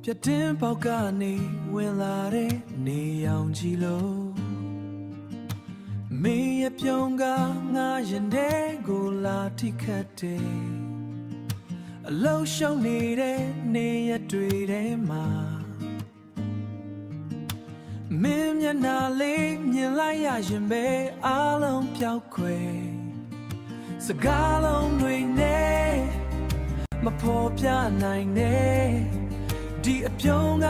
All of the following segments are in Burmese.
ပြတ်တင်းပေါက်ကနေဝင်လာတဲ့နေအောင်ကြည့်လို့မင်းရဲ့ပြုံးကငါရင်ထဲကိုလာထိခတ်တယ်အလုံးရှုံနေတဲ့နေရတွေ့ထဲမှာမင်းမျက်နှာလေးမြင်လိုက်ရရင်ပဲအားလုံးပျောက်ခွဲစကားလုံးတွေနဲ့မဖော်ပြနိုင်နဲ့ဒီအပြုံးက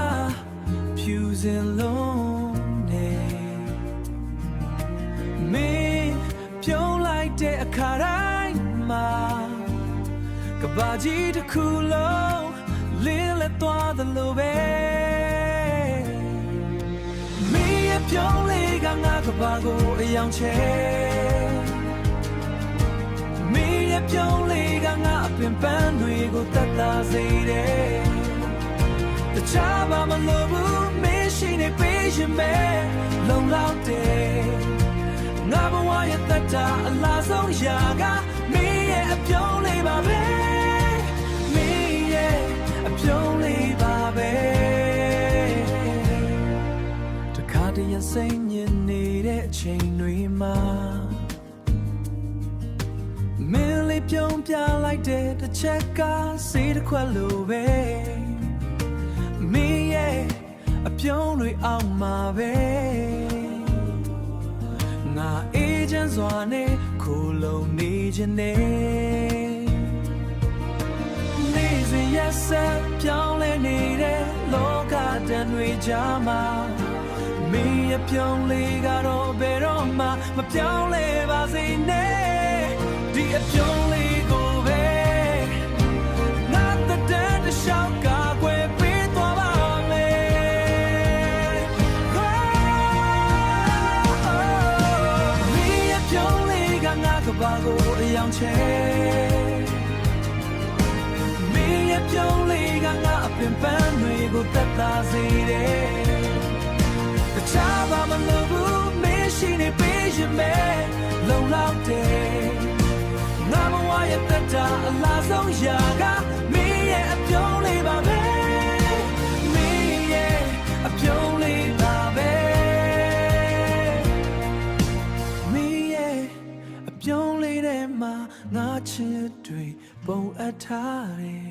ဖြူစင်လုံးနဲ့မင်းပြုံးလိုက်တဲ့အခါတိုင်းမှာကဘာကြီးတစ်ခုလုံးလင်းလက်သွားသလိုပဲမင်းရဲ့ပြုံးလေးကငါကဘာကိုအယောင်ချဲမင်းရဲ့ပြုံးလေးကငါအပင်ပန်းတွေကိုတတ်တာစေတယ်တခြားဘာမလိုဘူးမင်းရှိနေပေးရင်ပဲလုံလောက်တယ်ငါဘဝရဲ့တတ်တာအလားဆုံးရာကမင်းရဲ့အပြုံးလေးပါပဲမင်းရဲ့အပြုံးလေးပါပဲတခါတည်းရစိတ်ညစ်နေတဲ့အချိန်တွေမှာမင်းလေးပြုံးပြလိုက်တဲ့တစ်ချက်ကစေးတစ်ခွက်လိုပဲမင်းရဲ့အပြုံးတွေအောက်မှာပဲငါအေးချမ်းစွာနဲ့ခိုးလုံနေခြင်းနဲ့နေစဉ်ရက်ဆက်ပြောင်းလဲနေတဲ့လောကတန်တွေကြားမှာမင်းရဲ့ပြုံးလေးကတော့ဘယ်တော့မှမပြောင်းလဲပါစေနဲ့ဒီအပြုံးလေးကိုပဲငါတတဲ့တလျှောက်ကကွယ်ပေးသွားပါမယ်မင်းရဲ့ပြုံးလေးကငါကဘာကိုအယောင်ချဲမင်းရဲ့ပြုံးလေးကငါအပင်ပန်းတွေကိုတတ်တာစေတယ်တခြားဘာမလိုဘူးမင်းရှိနေပေးရင်ပဲလုံလောက်တယ်ငါဘဝရဲ့တတ်တာအလားဆုံးရာကမင်းရဲ့အပြုံးလေးပါပဲမင်းရဲ့အပြုံးလေးပါပဲမင်းရဲ့အပြုံးလေးထဲမှာငါချစ်တွေပုံအပ်ထားတယ်